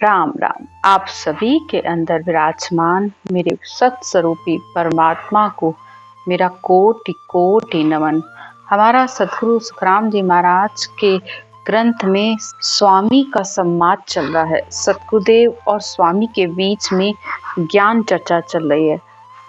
राम राम। आप सभी के अंदर विराजमान मेरे सत्स्वरूपी परमात्मा को मेरा कोटि कोटि नमन। हमारा सद्गुरु सुखराम जी महाराज के ग्रंथ में स्वामी का संवाद चल रहा है। सतगुरुदेव और स्वामी के बीच में ज्ञान चर्चा चल रही है।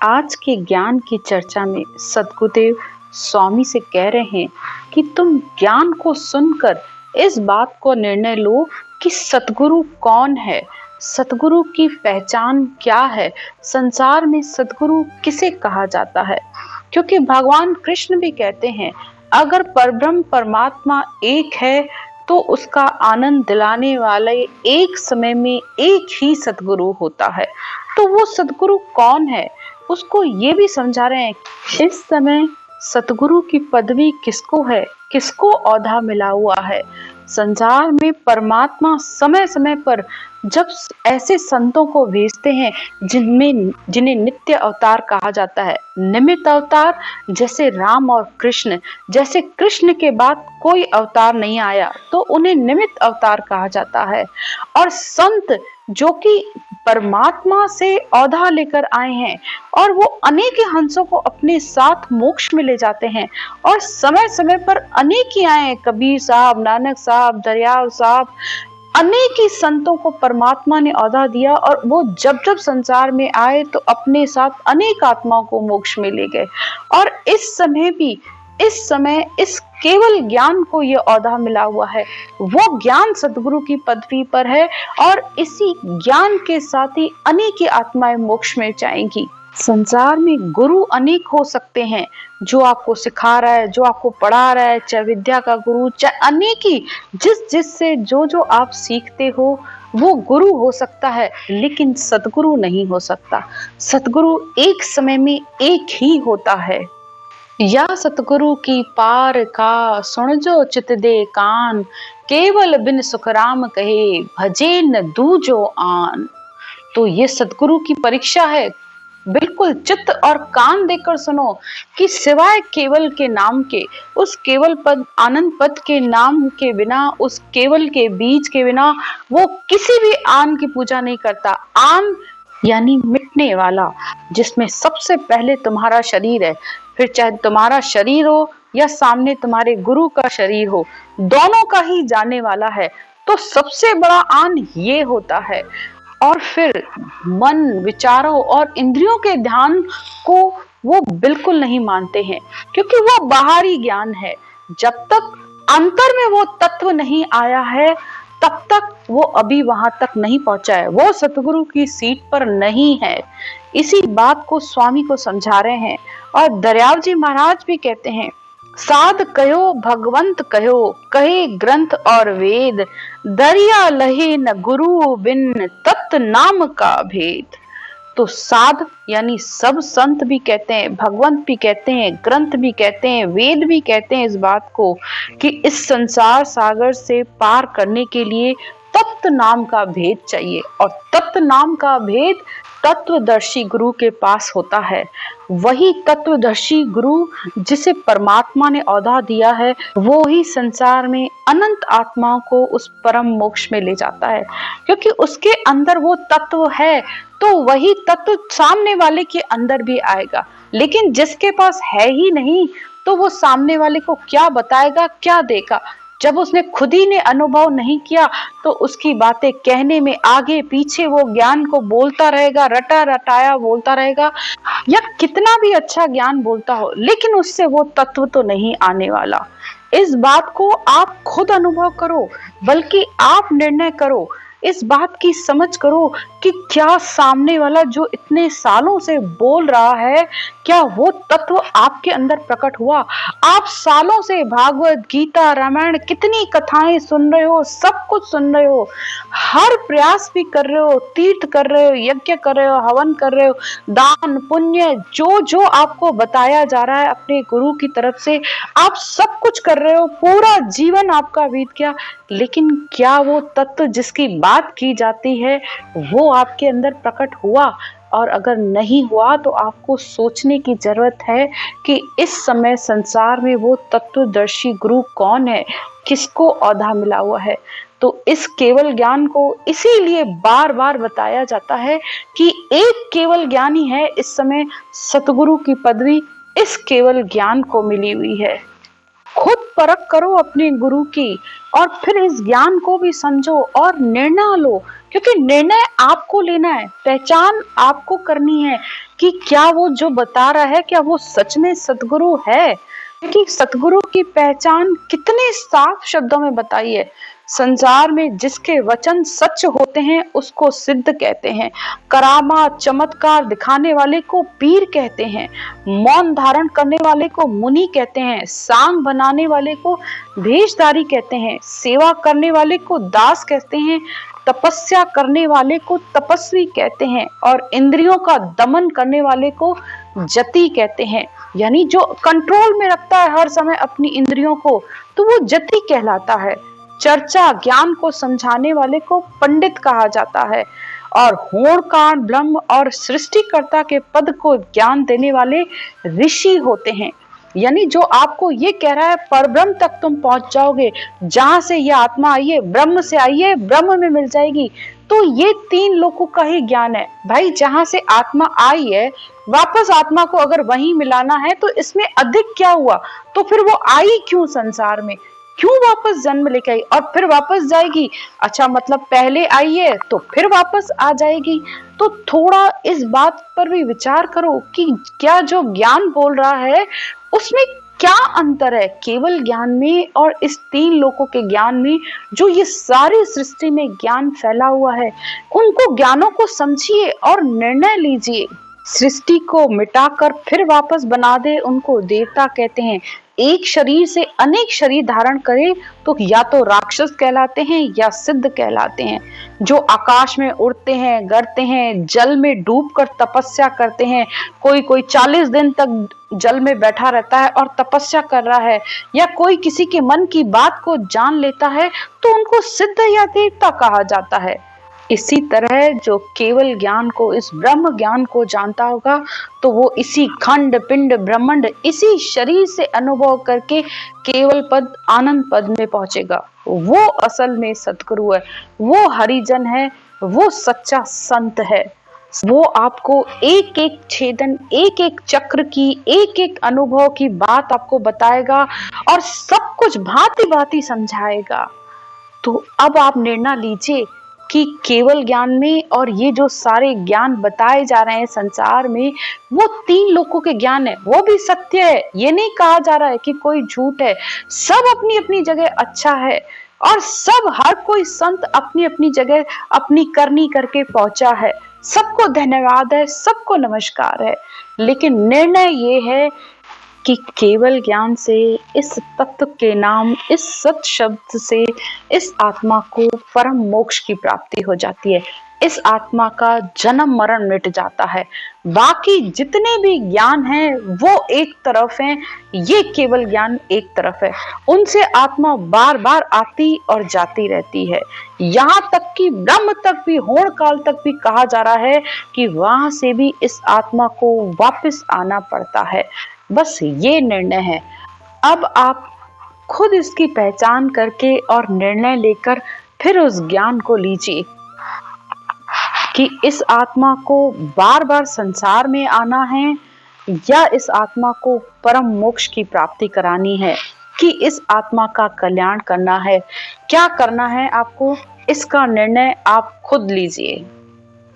आज के ज्ञान की चर्चा में सतगुरुदेव स्वामी से कह रहे हैं कि तुम ज्ञान को सुनकर इस बात को निर्णय लो कि सतगुरु कौन है, सतगुरु की पहचान क्या है, संसार में सतगुरु किसे कहा जाता है। क्योंकि भगवान कृष्ण भी कहते हैं अगर परब्रह्म परमात्मा एक है तो उसका आनंद दिलाने वाले एक समय में एक ही सतगुरु होता है। तो वो सतगुरु कौन है उसको ये भी समझा रहे हैं। इस समय सतगुरु की पदवी किसको है, किसको औधा मिला हुआ है। संसार में परमात्मा समय समय पर जब ऐसे संतों को भेजते हैं जिन्हें नित्य अवतार कहा जाता है, निमित्त अवतार, जैसे राम और कृष्ण, जैसे कृष्ण के बाद कोई अवतार नहीं आया तो उन्हें निमित्त अवतार कहा जाता है। और संत जो कि परमात्मा से औधा लेकर आए हैं और वो अनेक हंसों को अपने साथ मोक्ष में ले जाते हैं। और समय समय पर अनेक ही आए, कबीर साहब, नानक साहब, दरियाव साहब, अनेक ही संतों को परमात्मा ने औधा दिया और वो जब जब संसार में आए तो अपने साथ अनेक आत्माओं को मोक्ष में ले गए। और इस समय भी इस केवल ज्ञान को ये औधा मिला हुआ है। वो ज्ञान सतगुरु की पदवी पर है और इसी ज्ञान के साथ ही अनेक ही आत्माएं मोक्ष में जाएंगी। संसार में गुरु अनेक हो सकते हैं, जो आपको सिखा रहा है, जो आपको पढ़ा रहा है, चाहे विद्या का गुरु, चाहे अनेक ही जिससे जो आप सीखते हो वो गुरु हो सकता है, लेकिन सतगुरु नहीं हो सकता। सतगुरु एक समय में एक ही होता है। या सतगुरु की पार का सुन जो चित दे कान, केवल बिन सुखराम कहे भजे न दूजो आन। तो ये सतगुरु की परीक्षा है। बिल्कुल चित्त और कान देकर सुनो कि सिवाय केवल के नाम के, उस केवल पद आनंद पद के नाम के बिना, उस केवल के बीज के बिना वो किसी भी आन की पूजा नहीं करता। आन यानी मिटने वाला, जिसमें सबसे पहले तुम्हारा शरीर है, फिर चाहे तुम्हारा शरीर हो या सामने तुम्हारे गुरु का शरीर हो, दोनों का ही जाने वाला है। तो सबसे बड़ा आन ये होता है। और फिर मन, विचारों और इंद्रियों के ध्यान को वो बिल्कुल नहीं मानते हैं, क्योंकि वो बाहरी ज्ञान है। जब तक अंतर में वो तत्व नहीं आया है तब तक वो अभी वहां तक नहीं पहुंचा है, वो सतगुरु की सीट पर नहीं है। इसी बात को स्वामी को समझा रहे हैं। और दरियाव जी महाराज भी कहते हैं साध कहो भगवंत कहो, कहे ग्रंथ और वेद, दरिया लहे न गुरु बिन तत् नाम का भेद। तो साध यानी सब संत भी कहते हैं, भगवंत भी कहते हैं, ग्रंथ भी कहते हैं, वेद भी कहते हैं इस बात को कि इस संसार सागर से पार करने के लिए तत्व नाम का भेद चाहिए। और तत्व नाम का भेद तत्वदर्शी गुरु के पास होता है। वही तत्वदर्शी गुरु जिसे परमात्मा ने औधा दिया है, वो ही संसार में अनंत आत्माओं को उस परम मोक्ष में ले जाता है। क्योंकि उसके अंदर वो तत्व है तो वही तत्व सामने वाले के अंदर भी आएगा। लेकिन जिसके पास है ही नहीं तो वो सामने वाले को क्या बताएगा, क्या देगा। जब उसने खुद ही ने अनुभव नहीं किया तो उसकी बातें कहने में आगे पीछे वो ज्ञान को बोलता रहेगा, रटा रटाया बोलता रहेगा, या कितना भी अच्छा ज्ञान बोलता हो, लेकिन उससे वो तत्व तो नहीं आने वाला। इस बात को आप खुद अनुभव करो, बल्कि आप निर्णय करो, इस बात की समझ करो कि क्या सामने वाला जो इतने सालों से बोल रहा है, क्या वो तत्व आपके अंदर प्रकट हुआ। आप सालों से भागवत, गीता, रामायण, कितनी कथाएं सुन रहे हो, सब कुछ सुन रहे हो, हर प्रयास भी कर रहे हो, तीर्थ कर रहे हो, यज्ञ कर रहे हो, हवन कर रहे हो, दान पुण्य जो आपको बताया जा रहा है अपने गुरु की तरफ से, आप सब कुछ कर रहे हो, पूरा जीवन आपका बीत गया, लेकिन क्या वो तत्व जिसकी बात की जाती है वो आपके अंदर प्रकट हुआ। और अगर नहीं हुआ तो आपको सोचने की जरूरत है कि इस समय संसार में वो तत्वदर्शी गुरु कौन है, किसको औधा मिला हुआ है। तो इस केवल ज्ञान को इसीलिए बार बार बताया जाता है कि एक केवल ज्ञानी है, इस समय सतगुरु की पदवी इस केवल ज्ञान को मिली हुई है। खुद परख करो अपने गुरु की और फिर इस ज्ञान को भी समझो और निर्णय लो, क्योंकि निर्णय आपको लेना है, पहचान आपको करनी है कि क्या वो जो बता रहा है क्या वो सच में सतगुरु है। क्योंकि सतगुरु की पहचान कितने साफ शब्दों में बताई है। संसार में जिसके वचन सच होते हैं उसको सिद्ध कहते हैं, करामात चमत्कार दिखाने वाले को पीर कहते हैं, मौन धारण करने वाले को मुनि कहते हैं, सांग बनाने वाले को भेषधारी कहते हैं, सेवा करने वाले को दास कहते हैं, तपस्या करने वाले को तपस्वी कहते हैं और इंद्रियों का दमन करने वाले को जति कहते हैं। यानी जो कंट्रोल में रखता है हर समय अपनी इंद्रियों को, तो वो जति कहलाता है। चर्चा ज्ञान को समझाने वाले को पंडित कहा जाता है और होणकार ब्रह्म और सृष्टिकर्ता के पद को ज्ञान देने वाले ऋषि होते हैं। यानी जो आपको ये कह रहा है परब्रह्म तक तुम पहुंच जाओगे, जहां से ये आत्मा आई है ब्रह्म से आई है, ब्रह्म में मिल जाएगी, तो ये 3 लोगों का ही ज्ञान है। भाई जहां से आत्मा आई है वापस आत्मा को अगर वहीं मिलाना है तो इसमें अधिक क्या हुआ, तो फिर वो आई क्यों संसार में, क्यों वापस जन्म लेके आई और फिर वापस जाएगी। अच्छा मतलब पहले आई है तो फिर वापस आ जाएगी। तो थोड़ा इस बात पर भी विचार करो कि क्या जो ज्ञान बोल रहा है उसमें क्या अंतर है केवल ज्ञान में और इस 3 लोगों के ज्ञान में। जो ये सारी सृष्टि में ज्ञान फैला हुआ है उनको ज्ञानों को समझिए और निर्णय लीजिए। सृष्टि को मिटाकर फिर वापस बना दे उनको देवता कहते हैं। एक शरीर से अनेक शरीर धारण करे तो या तो राक्षस कहलाते हैं या सिद्ध कहलाते हैं। जो आकाश में उड़ते हैं, गड़ते हैं, जल में डूबकर तपस्या करते हैं, कोई 40 दिन तक जल में बैठा रहता है और तपस्या कर रहा है, या कोई किसी के मन की बात को जान लेता है तो उनको सिद्ध या देवता कहा जाता है। इसी तरह जो केवल ज्ञान को, इस ब्रह्म ज्ञान को जानता होगा तो वो इसी खंड पिंड ब्रह्मांड इसी शरीर से अनुभव करके केवल पद आनंद पद में पहुंचेगा। वो असल में सतगुरु है, वो हरिजन है, वो सच्चा संत है। वो आपको एक एक छेदन, एक एक चक्र की, एक एक अनुभव की बात आपको बताएगा और सब कुछ भांति भांति समझाएगा। तो अब आप निर्णय लीजिए कि केवल ज्ञान में और ये जो सारे ज्ञान बताए जा रहे हैं संसार में, वो 3 लोगों के ज्ञान है, वो भी सत्य है। ये नहीं कहा जा रहा है कि कोई झूठ है, सब अपनी अपनी जगह अच्छा है और सब हर कोई संत अपनी अपनी जगह अपनी करनी करके पहुंचा है। सबको धन्यवाद है, सबको नमस्कार है। लेकिन निर्णय ये है कि केवल ज्ञान से, इस तत्व के नाम, इस सत शब्द से इस आत्मा को परम मोक्ष की प्राप्ति हो जाती है। इस आत्मा का जन्म मरण मिट जाता है। बाकी जितने भी ज्ञान हैं वो एक तरफ हैं, ये केवल ज्ञान एक तरफ है। उनसे आत्मा बार बार आती और जाती रहती है। यहाँ तक कि ब्रह्म तक भी, होड़ काल तक भी कहा जा रहा है कि वहां से भी इस आत्मा को वापस आना पड़ता है। बस ये निर्णय है। अब आप खुद इसकी पहचान करके और निर्णय लेकर फिर उस ज्ञान को लीजिए कि इस आत्मा को बार बार संसार में आना है या इस आत्मा को परम मोक्ष की प्राप्ति करानी है, कि इस आत्मा का कल्याण करना है। क्या करना है आपको, इसका निर्णय आप खुद लीजिए।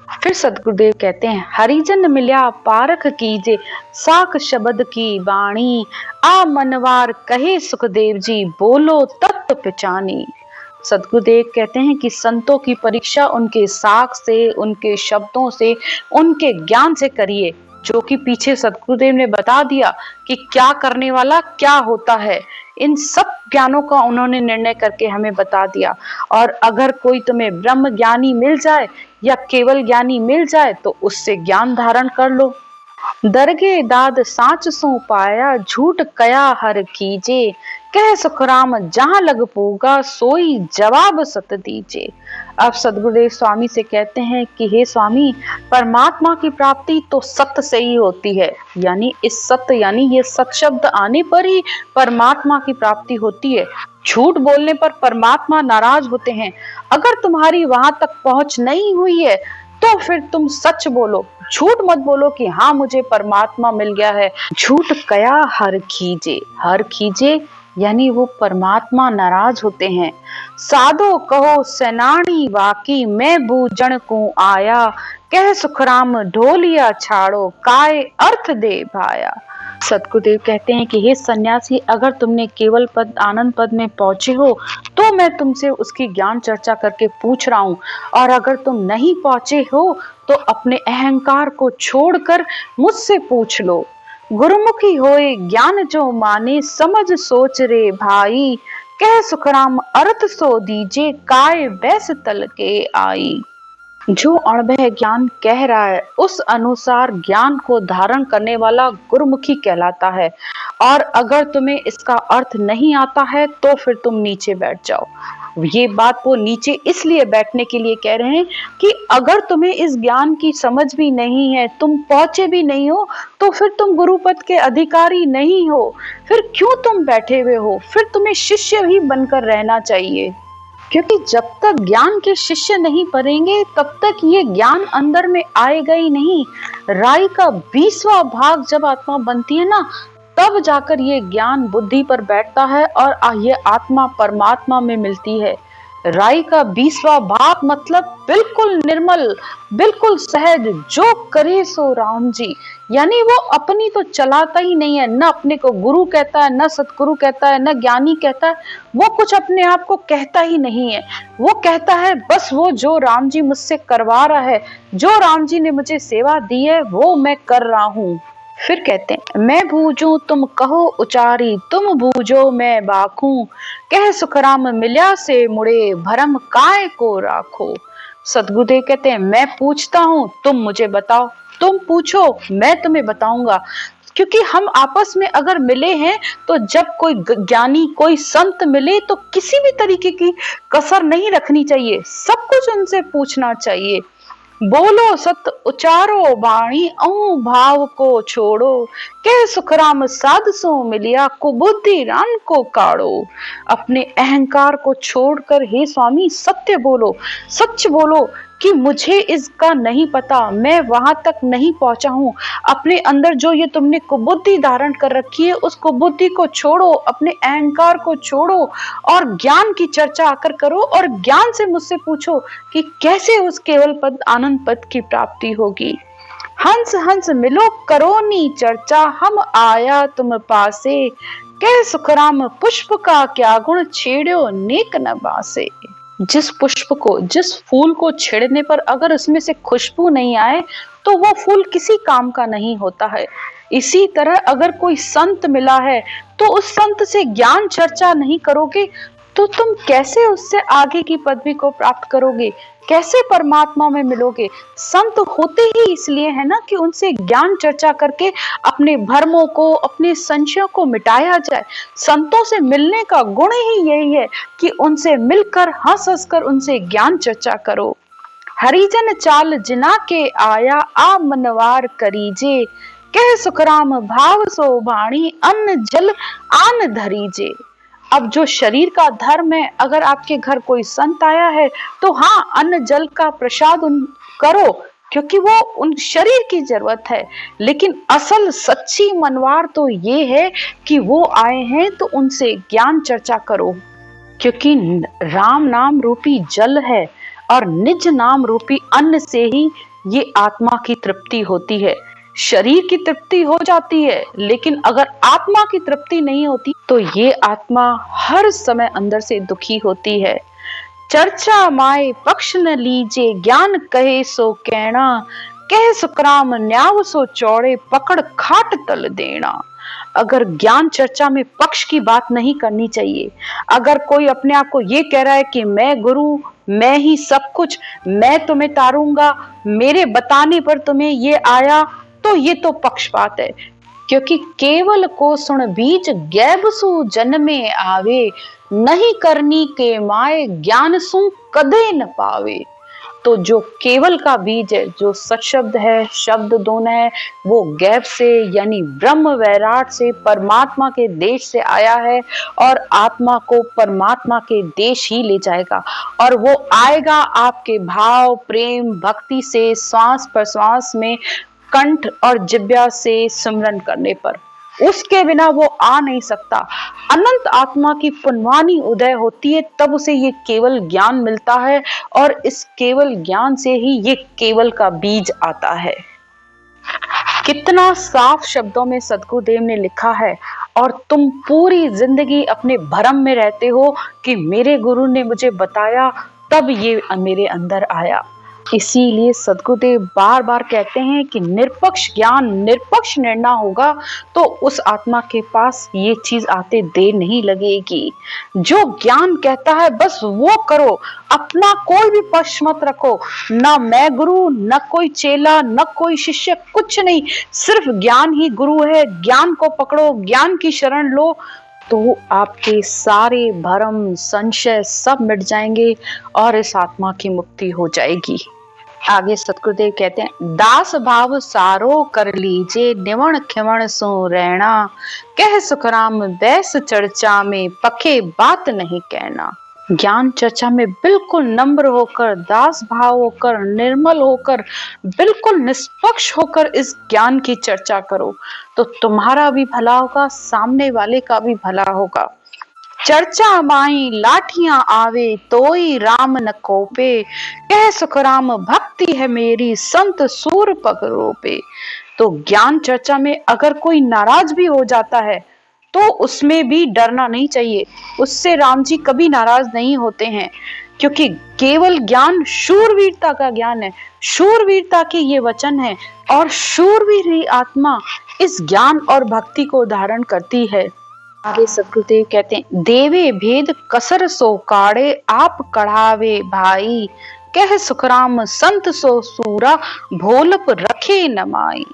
फिर सतगुरुदेव कहते हैं, हरिजन मिल्या पारख कीजे, साख शब्द की वाणी, आ मनवार कहे सुखदेव जी, बोलो तत्व पहचानी। सतगुरुदेव कहते हैं कि संतों की परीक्षा उनके साख से, उनके शब्दों से, उनके ज्ञान से करिए, जो कि पीछे सतगुरुदेव ने बता दिया कि क्या करने वाला क्या होता है। इन सब ज्ञानों का उन्होंने निर्णय करके हमें बता दिया। और अगर कोई तुम्हें ब्रह्म ज्ञानी मिल जाए या केवल ज्ञानी मिल जाए तो उससे ज्ञान धारण कर लो। दरगे दाद साच सो पाया, झूठ कया हर कीजे, कह सुखराम जहां लग पूगा, सोई जवाब सत दीजे। अब सदगुरुदेव स्वामी से कहते हैं कि हे स्वामी, परमात्मा की प्राप्ति तो सत्य से ही होती है, यानी इस सत्य यानी ये सत शब्द आने पर ही परमात्मा की प्राप्ति होती है। झूठ बोलने पर परमात्मा नाराज होते हैं। अगर तुम्हारी वहां तक पहुंच नहीं हुई है तो फिर तुम सच बोलो, झूठ मत बोलो कि हाँ मुझे परमात्मा मिल गया है। झूठ कया हर खीजे यानी वो परमात्मा नाराज होते हैं। साधो कहो सेनानी वाकी मैं बूझण को आया, कह सुखराम ढोलिया छाड़ो काय अर्थ दे भाया। सतगुरुदेव कहते हैं कि हे सन्यासी, अगर तुमने केवल पद आनंद पद में पहुंचे हो तो मैं तुमसे उसकी ज्ञान चर्चा करके पूछ रहा हूँ, और अगर तुम नहीं पहुंचे हो तो अपने अहंकार को छोड़कर मुझसे पूछ लो। गुरुमुखी होए ज्ञान जो माने समझ सोच रे भाई, कह सुखराम अर्थ सो दीजे काय बैस तल के आई। जो अणभय ज्ञान कह रहा है उस अनुसार ज्ञान को धारण करने वाला गुरुमुखी कहलाता है, और अगर तुम्हें इसका अर्थ नहीं आता है तो फिर तुम नीचे बैठ जाओ। ये बात वो नीचे इसलिए बैठने के लिए कह रहे हैं कि अगर तुम्हें इस ज्ञान की समझ भी नहीं है, तुम पहुंचे भी नहीं हो, तो फिर तुम गुरुपद के अधिकारी नहीं हो। फिर क्यों तुम बैठे हुए हो? फिर तुम्हें शिष्य ही बनकर रहना चाहिए, क्योंकि जब तक ज्ञान के शिष्य नहीं बनेंगे तब तक ये ज्ञान अंदर में आएगा ही नहीं। राई का 20वां भाग जब आत्मा बनती है ना, तब जाकर ये ज्ञान बुद्धि पर बैठता है और ये आत्मा परमात्मा में मिलती है। राई का 20वां भाग मतलब बिल्कुल निर्मल, बिल्कुल सहज, जो करे सो राम जी। यानी वो अपनी तो चलाता ही नहीं है, न अपने को गुरु कहता है, न सतगुरु कहता है, न ज्ञानी कहता है। वो कुछ अपने आप को कहता ही नहीं है। वो कहता है बस वो जो राम जी मुझसे करवा रहा है, जो राम जी ने मुझे सेवा दी है वो मैं कर रहा हूँ। फिर कहते हैं मैं बूझूं तुम कहो उचारी, तुम बूझो मैं बाखूं, कह सुखराम मिल्या से मुड़े भरम काय को राखो। सतगुरुदेव कहते हैं मैं पूछता हूँ, तुम मुझे बताओ, तुम पूछो मैं तुम्हें बताऊंगा। क्योंकि हम आपस में अगर मिले हैं तो जब कोई ज्ञानी कोई संत मिले तो किसी भी तरीके की कसर नहीं रखनी चाहिए, सब कुछ उनसे पूछना चाहिए। बोलो सत उचारो बाणी अऊ भाव को छोड़ो, कह सुखराम साध सो मिलिया कुबुद्धि रान को काढ़ो। अपने अहंकार को छोड़कर हे स्वामी सत्य बोलो, सच बोलो कि मुझे इसका नहीं पता, मैं वहां तक नहीं पहुंचा हूं। अपने अंदर जो ये तुमने कुबुद्धि धारण कर रखी है उस कुबुद्धि को छोड़ो, अपने अहंकार को छोड़ो और ज्ञान की चर्चा आकर करो, और ज्ञान से मुझसे पूछो कि कैसे उस केवल पद आनंद पद की प्राप्ति होगी। हंस हंस मिलो करो नी चर्चा, हम आया तुम पासे, कह सुखराम पुष्प का क्या गुण छेड़ो नेक न बासे। जिस पुष्प को, जिस फूल को छेड़ने पर अगर उसमें से खुशबू नहीं आए तो वो फूल किसी काम का नहीं होता है। इसी तरह अगर कोई संत मिला है तो उस संत से ज्ञान चर्चा नहीं करोगे तो तुम कैसे उससे आगे की पदवी को प्राप्त करोगे, कैसे परमात्मा में मिलोगे। संत होते ही इसलिए है ना कि उनसे ज्ञान चर्चा करके अपने भ्रमों को, अपने संशयों को मिटाया जाए। संतों से मिलने का गुण ही यही है कि उनसे मिलकर हंस हंस कर उनसे ज्ञान चर्चा करो। हरिजन चाल जिना के आया आ मनवार करीजे, कह सुखराम भाव सो बाणी अन्न जल आन धरीजे। अब जो शरीर का धर्म है, अगर आपके घर कोई संत आया है तो हाँ अन्न जल का प्रसाद उन करो, क्योंकि वो उन शरीर की जरूरत है। लेकिन असल सच्ची मनवार तो ये है कि वो आए हैं तो उनसे ज्ञान चर्चा करो, क्योंकि राम नाम रूपी जल है और निज नाम रूपी अन्न से ही ये आत्मा की तृप्ति होती है। शरीर की तृप्ति हो जाती है, लेकिन अगर आत्मा की तृप्ति नहीं होती तो ये आत्मा हर समय अंदर से दुखी होती है। चर्चा माए पक्ष न लीजे, ज्ञान कहे सो कहना, कह सुखराम न्याव सो चौड़े पकड़ खाट तल देना। अगर ज्ञान चर्चा में पक्ष की बात नहीं करनी चाहिए। अगर कोई अपने आप को ये कह रहा है कि मैं गुरु, मैं ही सब कुछ, मैं तुम्हें तारूंगा, मेरे बताने पर तुम्हें ये आया, तो ये तो पक्षपात है। क्योंकि केवल को सुन बीज गैब सु जन्मे आवे, नहीं करनी के माए ज्ञान सु कदे न पावे। तो जो केवल का बीज है, जो सशब्द है, शब्द दोनों है, वो गैप से यानी ब्रह्म वैराट से परमात्मा के देश से आया है और आत्मा को परमात्मा के देश ही ले जाएगा। और वो आएगा आपके भाव, प्रेम, भक्ति से, श्वास प्रश्वास में, कंठ और जिह्वा से सिमरन करने पर। उसके बिना वो आ नहीं सकता। अनंत आत्मा की पुनवानी उदय होती है, तब उसे ये केवल ज्ञान मिलता है और इस केवल ज्ञान से ही ये केवल का बीज आता है। कितना साफ शब्दों में सद्गुरुदेव ने लिखा है, और तुम पूरी जिंदगी अपने भ्रम में रहते हो कि मेरे गुरु ने मुझे बताया तब ये मेरे अंदर आया। इसीलिए सद्गुरुदेव बार बार कहते हैं कि निरपक्ष ज्ञान, निरपक्ष निर्णय होगा तो उस आत्मा के पास ये चीज आते देर नहीं लगेगी। जो ज्ञान कहता है बस वो करो, अपना कोई भी पक्ष मत रखो, ना मैं गुरु, न कोई चेला, न कोई शिष्य, कुछ नहीं, सिर्फ ज्ञान ही गुरु है। ज्ञान को पकड़ो, ज्ञान की शरण लो, तो आपके सारे भरम संशय सब मिट जाएंगे और इस आत्मा की मुक्ति हो जाएगी। आगे सतगुरुदेव कहते हैं, दास भाव सारो कर लीजे, निवण खिवण सो रहना, कह सुखराम बैस चर्चा में, पखे बात नहीं कहना। ज्ञान चर्चा में बिल्कुल नम्र होकर, दास भाव होकर, निर्मल होकर, बिल्कुल निष्पक्ष होकर इस ज्ञान की चर्चा करो, तो तुम्हारा भी भला होगा, सामने वाले का भी भला होगा। चर्चा माई लाठियां आवे, तोई राम न कोपे, कह सुखराम भक्ति है मेरी, संत सूर पग रोपे। तो ज्ञान चर्चा में अगर कोई नाराज भी हो जाता है तो उसमें भी डरना नहीं चाहिए, उससे राम जी कभी नाराज नहीं होते हैं, क्योंकि केवल ज्ञान शूरवीरता का ज्ञान है, शूरवीरता के ये वचन है, और शूरवीर ही आत्मा इस ज्ञान और भक्ति को धारण करती है। आगे सतगुरुदेव कहते हैं, देवे भेद कसर सो काढ़े, आप कढ़ावे भाई, कह सुखराम संत सो सूरा, भोलप रखे नमाई।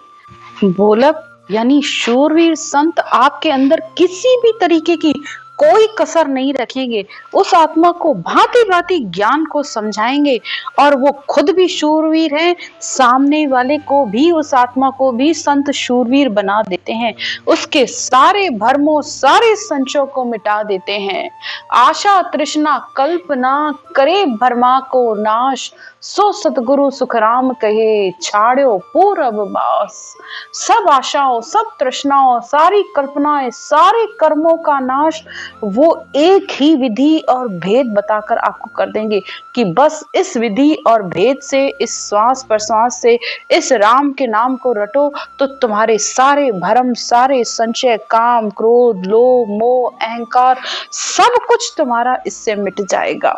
भोलप यानी शूरवीर संत आपके अंदर किसी भी तरीके की कोई कसर नहीं रखेंगे, उस आत्मा को भांति भांति ज्ञान को समझाएंगे, और वो खुद भी शूरवीर हैं, सामने वाले को भी, उस आत्मा को भी संत शूरवीर बना देते हैं, उसके सारे भरमों, सारे संशयों को मिटा देते हैं। आशा तृष्णा कल्पना करे भरमा को नाश, सो सतगुरु सुखराम कहे, छाड़ो पूरब बास। सब आशाओं, सब तृष्णाओं, सारी कल्पनाएं, सारे कर्मों का नाश वो एक ही विधि और भेद बताकर आपको कर देंगे कि बस इस विधि और भेद से, इस श्वास प्रश्वास से, इस राम के नाम को रटो, तो तुम्हारे सारे भरम, सारे संशय, काम, क्रोध, लोभ, मोह, अहंकार, सब कुछ तुम्हारा इससे मिट जाएगा।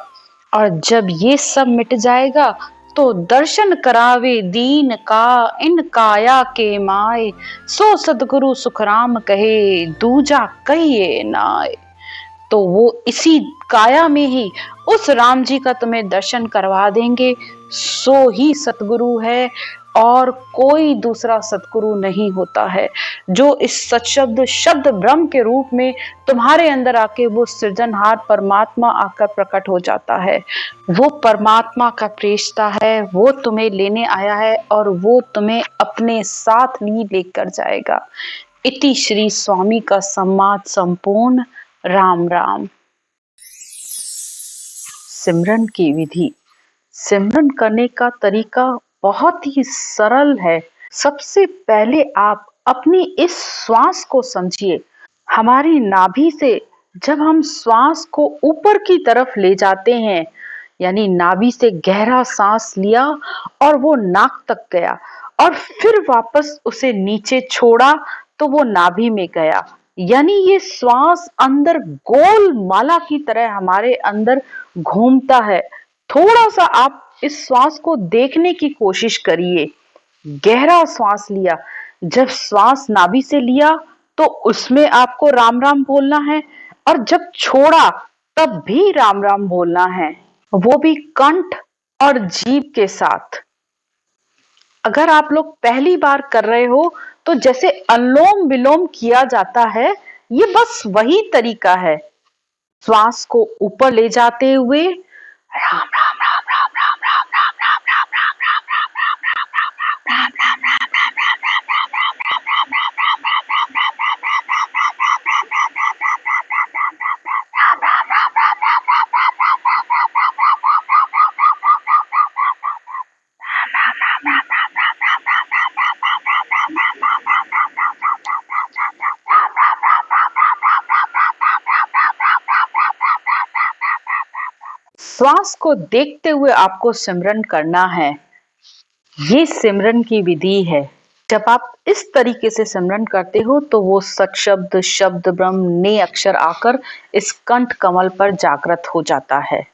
और जब ये सब मिट जाएगा तो दर्शन करावे दीन का, इन काया के माए, सो सतगुरु सुखराम कहे, दूजा कहिए नाय। तो वो इसी काया में ही उस राम जी का तुम्हें दर्शन करवा देंगे, सो ही सतगुरु है, और कोई दूसरा सतगुरु नहीं होता है, जो इस सत्शब्द शब्द ब्रह्म के रूप में तुम्हारे अंदर आके वो सृजनहार परमात्मा आकर प्रकट हो जाता है। वो परमात्मा का प्रेषिता है, वो तुम्हें लेने आया है और वो तुम्हें अपने साथ ही लेकर जाएगा। इति श्री स्वामी का सम्माद संपूर्ण। राम राम। सिमरन की विधि, सिमरन करने का तरीका बहुत ही सरल है। सबसे पहले आप अपनी इस श्वास को समझिए। हमारी नाभि से जब हम श्वास को ऊपर की तरफ ले जाते हैं, यानी नाभि से गहरा सांस लिया और वो नाक तक गया, और फिर वापस उसे नीचे छोड़ा तो वो नाभि में गया, यानी ये श्वास अंदर गोल माला की तरह हमारे अंदर घूमता है। थोड़ा सा आप इस श्वास को देखने की कोशिश करिए। गहरा श्वास लिया, जब श्वास नाभि से लिया तो उसमें आपको राम राम बोलना है, और जब छोड़ा तब भी राम राम बोलना है, वो भी कंठ और जीभ के साथ। अगर आप लोग पहली बार कर रहे हो तो जैसे अनुलोम विलोम किया जाता है, ये बस वही तरीका है। श्वास को ऊपर ले जाते हुए राम राम राम राम राम राम राम राम श्वास को देखते हुए आपको सिमरन करना है। ये सिमरन की विधि है। जब आप इस तरीके से सिमरन करते हो तो वो सत्शब्द, शब्द ब्रह्म ने अक्षर आकर इस कंठ कमल पर जागृत हो जाता है।